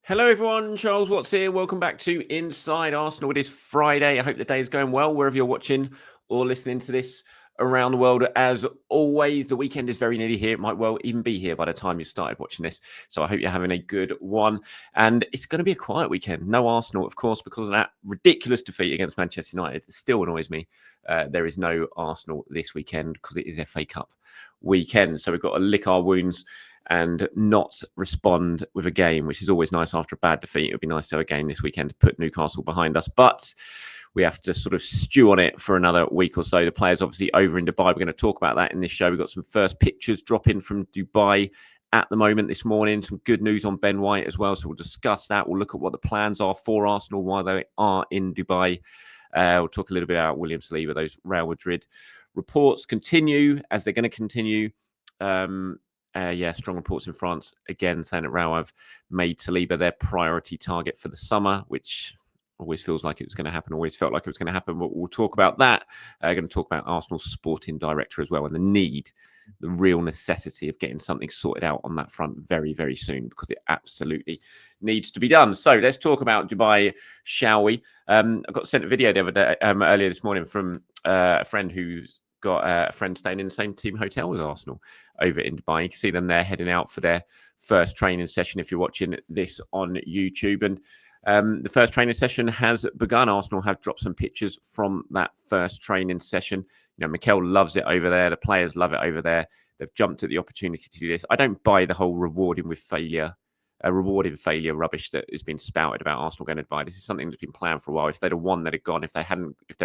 Hello, everyone. Charles Watts here. Welcome back to Inside Arsenal. It is Friday. I hope the day is going well wherever you're watching or listening to this around the world. As always, the weekend is very nearly here. It might well even be here by the time you started watching this. So I hope you're having a good one. And it's going to be a quiet weekend. No Arsenal, of course, because of that ridiculous defeat against Manchester United. It still annoys me. There is no Arsenal this weekend because it is FA Cup weekend. So we've got to lick our wounds and not respond with a game, which is always nice after a bad defeat. It would be nice to have a game this weekend to put Newcastle behind us, but we have to sort of stew on it for another week or so. The players obviously over in Dubai. We're going to talk about that in this show. We've got some first pictures dropping from Dubai at the moment this morning. Some good news on Ben White as well. So we'll discuss that. We'll look at what the plans are for Arsenal while they are in Dubai. We'll talk a little bit about William Saliba. Those Real Madrid reports continue as they're going to continue. Strong reports in France again saying that Real have made Saliba their priority target for the summer, which always feels like it was going to happen, always felt like it was going to happen. But we'll talk about that. We're going to talk about Arsenal's sporting director as well and the real necessity of getting something sorted out on that front very, very soon because it absolutely needs to be done. So let's talk about Dubai, shall we? I got sent a video the other day, earlier this morning from a friend who's got a friend staying in the same team hotel as Arsenal over in Dubai. You can see them there heading out for their first training session if you're watching this on YouTube. And the first training session has begun. Arsenal have dropped some pictures from that first training session. You know, Mikel loves it over there. The players love it over there. They've jumped at the opportunity to do this. I don't buy the whole rewarding failure rubbish that has been spouted about Arsenal going to Dubai. This is something that's been planned for a while. If they'd have won, they'd have gone. If they'd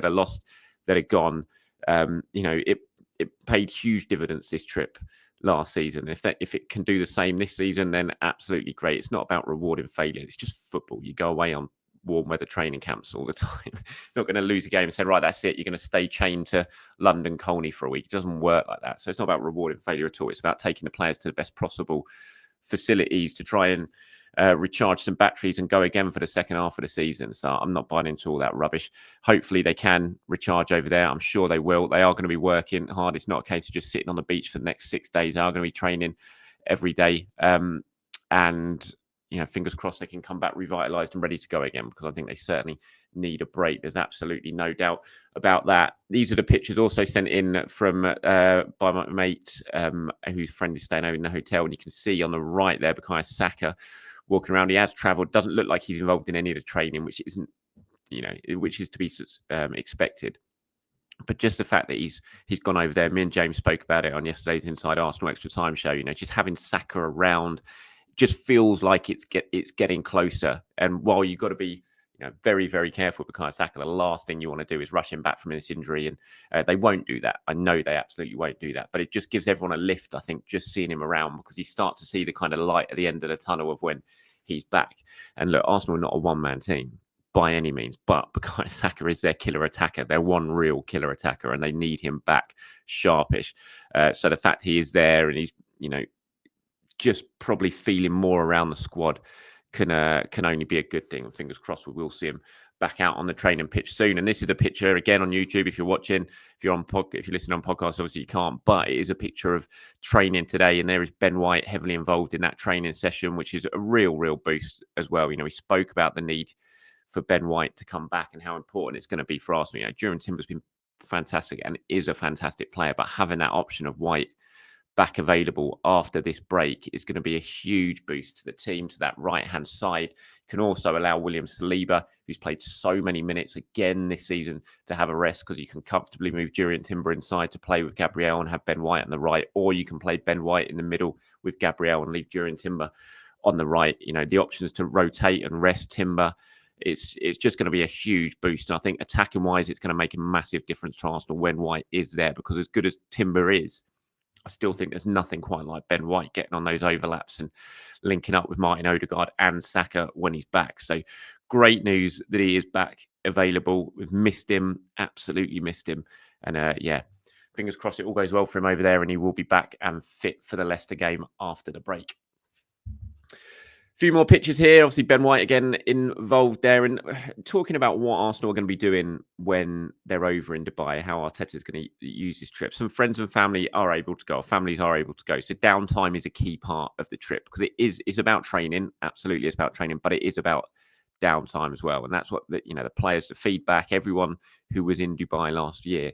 have lost, they'd have gone. It paid huge dividends this trip last season. If it can do the same this season, then absolutely great. It's not about rewarding failure. It's just football. You go away on warm weather training camps all the time. You're not going to lose a game and say, right, that's it. You're going to stay chained to London Colney for a week. It doesn't work like that. So it's not about rewarding failure at all. It's about taking the players to the best possible facilities to try and recharge some batteries and go again for the second half of the season. So I'm not buying into all that rubbish. Hopefully they can recharge over there. I'm sure they will. They are going to be working hard. It's not a case of just sitting on the beach for the next 6 days. They are going to be training every day. And fingers crossed they can come back revitalized and ready to go again, because I think they certainly need a break. There's absolutely no doubt about that. These are the pictures also sent in from by my mate whose friend is staying over in the hotel, and you can see on the right there Bukayo Saka walking around. He has travelled. Doesn't look like he's involved in any of the training, which isn't, which is to be expected. But just the fact that he's gone over there. Me and James spoke about it on yesterday's Inside Arsenal Extra Time show. Just having Saka around just feels like it's getting closer. And while you've got to be very, very careful with Bukayo Saka, the last thing you want to do is rush him back from this injury. And they won't do that. I know they absolutely won't do that. But it just gives everyone a lift, I think, just seeing him around, because you start to see the kind of light at the end of the tunnel of when he's back. And look, Arsenal are not a one-man team by any means, but Bukayo Saka is their killer attacker. They're one real killer attacker, and they need him back sharpish. So the fact he is there and he's, just probably feeling more around the squad can only be a good thing. And fingers crossed we will see him back out on the training pitch soon. And this is a picture again on YouTube. If you're watching, if you're listening on podcasts, obviously you can't, but it is a picture of training today. And there is Ben White heavily involved in that training session, which is a real boost as well. We spoke about the need for Ben White to come back and how important it's going to be for Arsenal. Jurgen Timber's been fantastic and is a fantastic player, but having that option of White back available after this break is going to be a huge boost to the team, to that right-hand side. Can also allow William Saliba, who's played so many minutes again this season, to have a rest, because you can comfortably move Jurgen Timber inside to play with Gabriel and have Ben White on the right, or you can play Ben White in the middle with Gabriel and leave Jurgen Timber on the right. The options to rotate and rest Timber, it's just going to be a huge boost. And I think attacking-wise, it's going to make a massive difference to Arsenal when White is there, because as good as Timber is, I still think there's nothing quite like Ben White getting on those overlaps and linking up with Martin Odegaard and Saka when he's back. So great news that he is back available. We've missed him, absolutely missed him. And fingers crossed it all goes well for him over there and he will be back and fit for the Leicester game after the break. Few more pictures here. Obviously, Ben White again involved there, and talking about what Arsenal are going to be doing when they're over in Dubai, how Arteta is going to use this trip. Some friends and family are able to go. Families are able to go. So downtime is a key part of the trip because it's about training. Absolutely, it's about training, but it is about downtime as well. And that's what the players, the feedback, everyone who was in Dubai last year.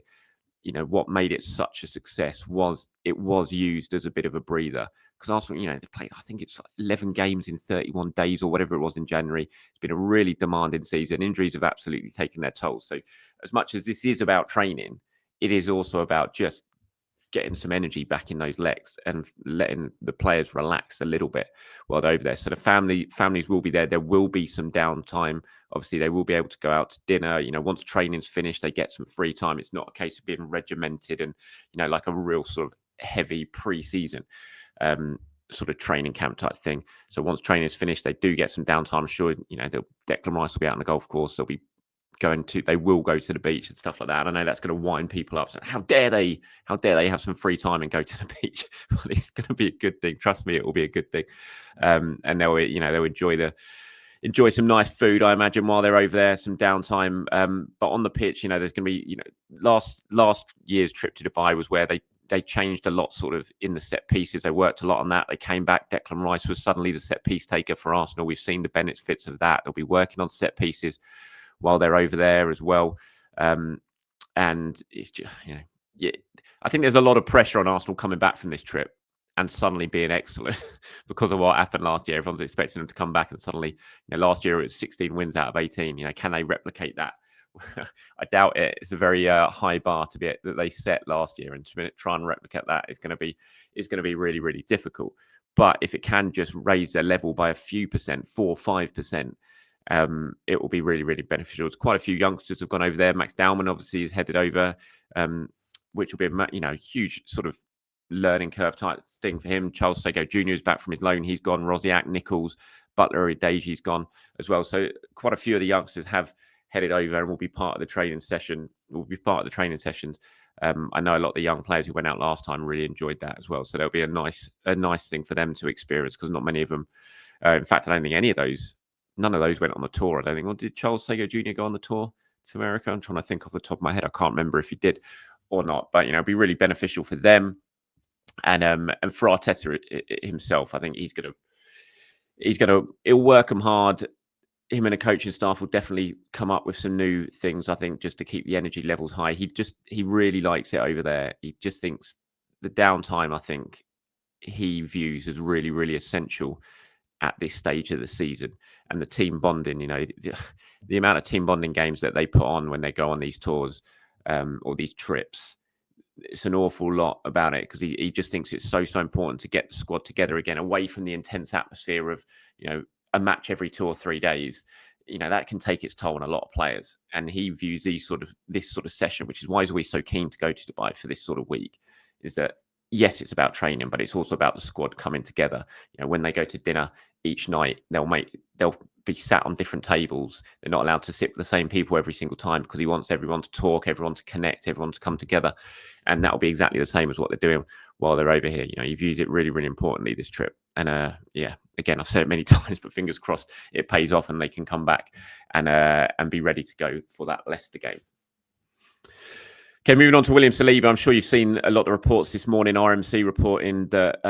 What made it such a success was it was used as a bit of a breather because Arsenal, they played, I think it's like 11 games in 31 days or whatever it was in January. It's been a really demanding season. Injuries have absolutely taken their toll. So as much as this is about training, it is also about just getting some energy back in those legs and letting the players relax a little bit while they're over there. So the families will be there. There will be some downtime. Obviously, they will be able to go out to dinner. Once training's finished, they get some free time. It's not a case of being regimented and, like a real sort of heavy pre-season sort of training camp type thing. So once training is finished, they do get some downtime. I'm sure, Declan Rice will be out on the golf course. They will go to the beach and stuff like that. I know that's going to wind people up. So how dare they have some free time and go to the beach? Well, it's going to be a good thing. Trust me, it will be a good thing. And they'll enjoy some nice food, I imagine, while they're over there, some downtime. But on the pitch, there's going to be, last year's trip to Dubai was where they changed a lot sort of in the set pieces. They worked a lot on that. They came back. Declan Rice was suddenly the set piece taker for Arsenal. We've seen the benefits of that. They'll be working on set pieces while they're over there as well. And it's just, I think there's a lot of pressure on Arsenal coming back from this trip and suddenly being excellent because of what happened last year. Everyone's expecting them to come back and suddenly, last year it was 16 wins out of 18. Can they replicate that? I doubt it. It's a very high bar that they set last year, and to try and replicate that is going to be really, really difficult. But if it can just raise their level by a few percent, 4 or 5%, it will be really, really beneficial. There's quite a few youngsters have gone over there. Max Dowman obviously is headed over, which will be a huge sort of learning curve type thing for him. Charles Sago Jr. is back from his loan. He's gone. Rosiak, Nichols, Butler, Deji's gone as well. So quite a few of the youngsters have headed over and will be part of the training session. Sessions. I know a lot of the young players who went out last time really enjoyed that as well. So there'll be a nice thing for them to experience because not many of them. In fact, I don't think none of those went on the tour. I don't think. Well, did Charles Sago Jr. go on the tour to America? I'm trying to think off the top of my head. I can't remember if he did or not. But it'd be really beneficial for them and for Arteta himself. I think he'll work them hard. Him and the coaching staff will definitely come up with some new things, I think, just to keep the energy levels high. He really likes it over there. He just thinks the downtime, I think, he views as really, really essential at this stage of the season. And the team bonding, the amount of team bonding games that they put on when they go on these tours or these trips, it's an awful lot about it because he just thinks it's so important to get the squad together again, away from the intense atmosphere of, a match every 2 or 3 days. That can take its toll on a lot of players. And he views this sort of session, which is why he's always so keen to go to Dubai for this sort of week, is that, yes, it's about training, but it's also about the squad coming together. When they go to dinner each night, they'll be sat on different tables. They're not allowed to sit with the same people every single time because he wants everyone to talk, everyone to connect, everyone to come together. And that'll be exactly the same as what they're doing while they're over here. He views it really, really importantly, this trip. And again, I've said it many times, but fingers crossed it pays off and they can come back and be ready to go for that Leicester game. Okay, moving on to William Saliba. I'm sure you've seen a lot of reports this morning, RMC reporting that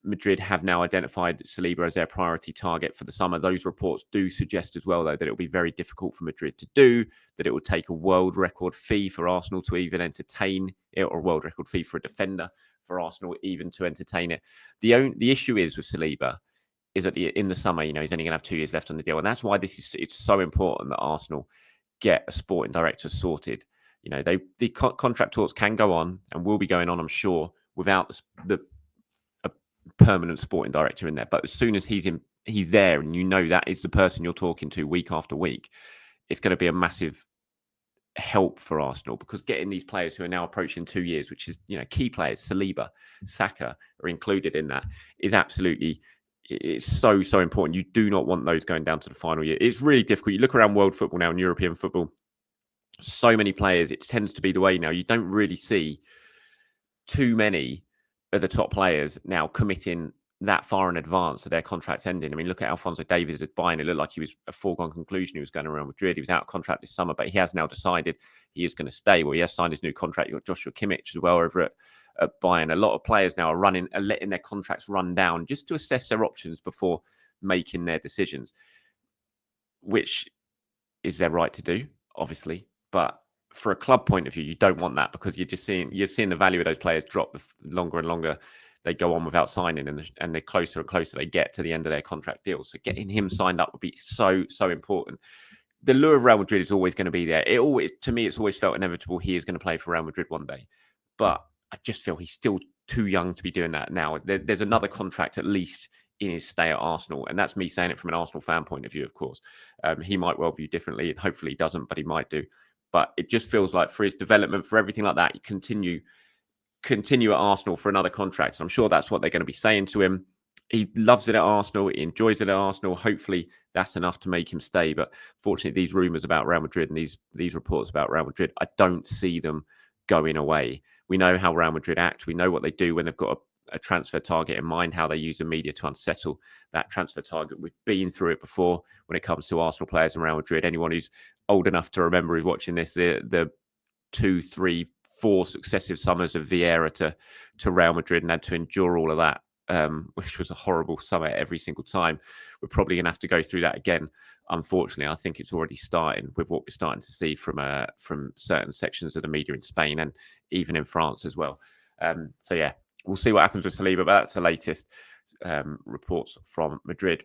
Madrid have now identified Saliba as their priority target for the summer. Those reports do suggest as well, though, that it will be very difficult for Madrid to do, that it will take a world record fee for Arsenal to even entertain it, or a world record fee for a defender for Arsenal even to entertain it. The issue is with Saliba is that in the summer, he's only going to have 2 years left on the deal. And that's why it's so important that Arsenal get a sporting director sorted. The contract talks can go on and will be going on, I'm sure, without a permanent sporting director in there. But as soon as he's there, and that is the person you're talking to week after week, it's going to be a massive help for Arsenal, because getting these players who are now approaching 2 years, which is key players, Saliba, Saka are included in that, is absolutely. It's so important. You do not want those going down to the final year. It's really difficult. You look around world football now and European football. So many players, it tends to be the way now. You don't really see too many of the top players now committing that far in advance of their contracts ending. I mean, look at Alphonso Davies at Bayern. It looked like he was a foregone conclusion. He was going around Madrid. He was out of contract this summer, but he has now decided he is going to stay. Well, he has signed his new contract. You've got Joshua Kimmich as well over at Bayern. A lot of players now are letting their contracts run down just to assess their options before making their decisions, which is their right to do, obviously. But for a club point of view, you don't want that, because you're seeing the value of those players drop the longer and longer they go on without signing, and the closer and closer they get to the end of their contract deal. So getting him signed up would be so important. The lure of Real Madrid is always going to be there. To me, it's always felt inevitable he is going to play for Real Madrid one day. But I just feel he's still too young to be doing that now. There's another contract at least in his stay at Arsenal, and that's me saying it from an Arsenal fan point of view, of course. He might well view differently, and hopefully he doesn't, but he might do. But it just feels like for his development, for everything like that, you continue at Arsenal for another contract. And I'm sure that's what they're going to be saying to him. He loves it at Arsenal. He enjoys it at Arsenal. Hopefully that's enough to make him stay. But fortunately, these rumours about Real Madrid and these reports about Real Madrid, I don't see them going away. We know how Real Madrid act. We know what they do when they've got a transfer target in mind, how they use the media to unsettle that transfer target. We've been through it before when it comes to Arsenal players and Real Madrid. Anyone who's old enough to remember who's watching this, the 2, 3, 4 successive summers of Vieira to Real Madrid and had to endure all of that, which was a horrible summer every single time. We're probably going to have to go through that again. Unfortunately, I think it's already starting with what we're starting to see from certain sections of the media in Spain and even in France as well. So yeah, we'll see what happens with Saliba, but that's the latest reports from Madrid.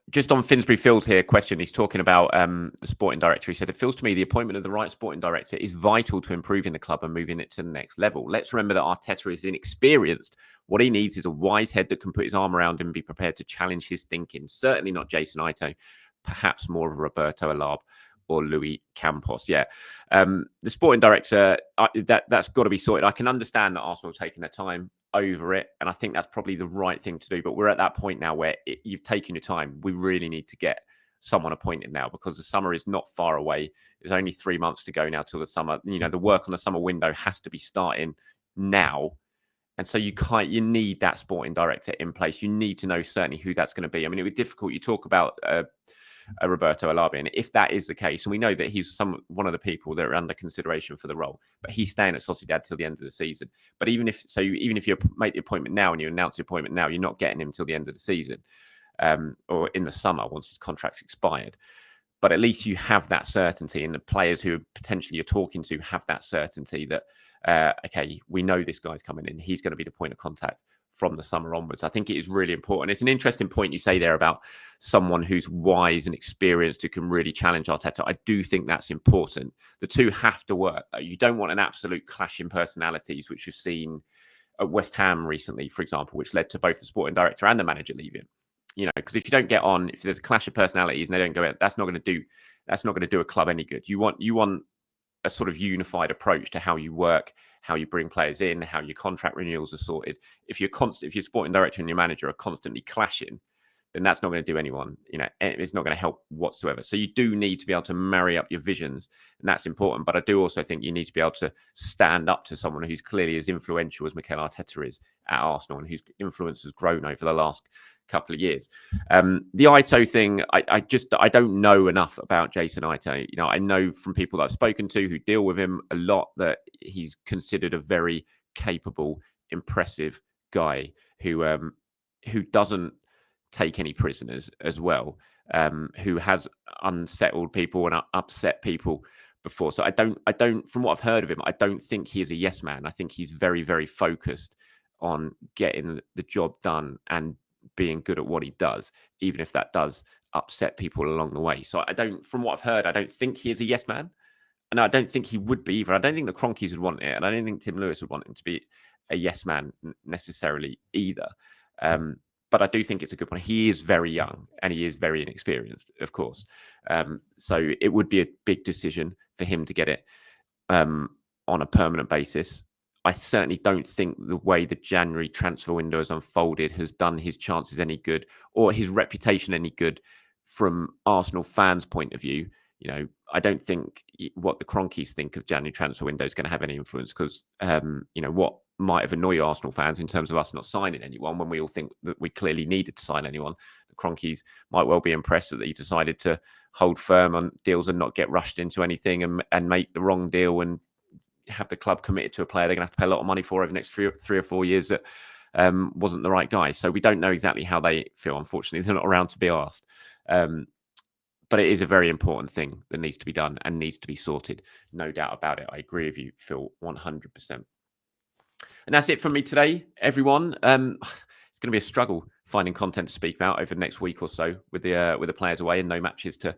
Just on Finsbury Fields here, question. He's talking about the sporting director. He said, it feels to me the appointment of the right sporting director is vital to improving the club and moving it to the next level. Let's remember that Arteta is inexperienced. What he needs is a wise head that can put his arm around him and be prepared to challenge his thinking. Certainly not Jason Ito, perhaps more of a Roberto Alab or Luis Campos. Yeah. The sporting director, that's got to be sorted. I can understand that Arsenal are taking their time over it, and I think that's probably the right thing to do. But we're at that point now where you've taken your time. We really need to get someone appointed now, because the summer is not far away. There's only 3 months to go now till the summer. You know, the work on the summer window has to be starting now. And so you need that sporting director in place. You need to know certainly who that's going to be. I mean, it would be difficult. You talk about Roberto Alabi, and if that is the case, and we know that he's one of the people that are under consideration for the role, but he's staying at Sociedad till the end of the season. But even if you make the appointment now and you announce the appointment now, you're not getting him till the end of the season, or in the summer once his contract's expired. But at least you have that certainty, and the players who potentially you're talking to have that certainty that okay, we know this guy's coming in. He's going to be the point of contact from the summer onwards. I think it is really important. It's an interesting point you say there about someone who's wise and experienced who can really challenge Arteta. I do think that's important. The two have to work. You don't want an absolute clash in personalities, which we've seen at West Ham recently, for example, which led to both the sporting director and the manager leaving. You know, because if you don't get on, if there's a clash of personalities and they don't go out, that's not going to do a club any good. You want a sort of unified approach to how you work, how you bring players in, how your contract renewals are sorted. If your sporting director and your manager are constantly clashing, then that's not going to do anyone. You know, it's not going to help whatsoever. So you do need to be able to marry up your visions, and that's important. But I do also think you need to be able to stand up to someone who's clearly as influential as Mikel Arteta is at Arsenal, and whose influence has grown over the last couple of years. The Ito thing, I don't know enough about Jason Ito. You know, I know from people that I've spoken to who deal with him a lot that he's considered a very capable, impressive guy who doesn't take any prisoners as well, who has unsettled people and upset people before. So I don't, from what I've heard of him, I don't think he is a yes man. I think he's very, very focused on getting the job done and being good at what he does, even if that does upset people along the way. So from what I've heard, I don't think he is a yes man. And I don't think he would be either. I don't think the Kroenkes would want it. And I don't think Tim Lewis would want him to be a yes man necessarily either. But I do think it's a good point. He is very young and he is very inexperienced, of course. So it would be a big decision for him to get it on a permanent basis. I certainly don't think the way the January transfer window has unfolded has done his chances any good or his reputation any good from Arsenal fans' point of view. I don't think what the Cronkies think of January transfer window is going to have any influence because, what might have annoyed Arsenal fans in terms of us not signing anyone when we all think that we clearly needed to sign anyone. The Cronkies might well be impressed that he decided to hold firm on deals and not get rushed into anything and make the wrong deal and have the club committed to a player they're going to have to pay a lot of money for over the next three or 4 years that wasn't the right guy. So we don't know exactly how they feel. Unfortunately, they're not around to be asked. But it is a very important thing that needs to be done and needs to be sorted. No doubt about it. I agree with you, Phil, 100%. And that's it from me today, everyone. It's going to be a struggle finding content to speak about over the next week or so with the players away and no matches to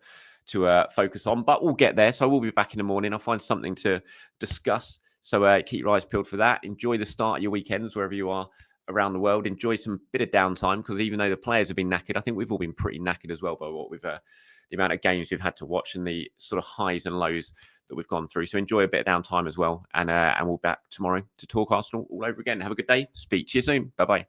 focus on. But we'll get there. So I will be back in the morning. I'll find something to discuss. So keep your eyes peeled for that. Enjoy the start of your weekends wherever you are around the world. Enjoy some bit of downtime because even though the players have been knackered, I think we've all been pretty knackered as well by what we've the amount of games we've had to watch and the sort of highs and lows that we've gone through. So enjoy a bit of downtime as well. And we'll be back tomorrow to talk Arsenal all over again. Have a good day. Speak to you soon. Bye-bye.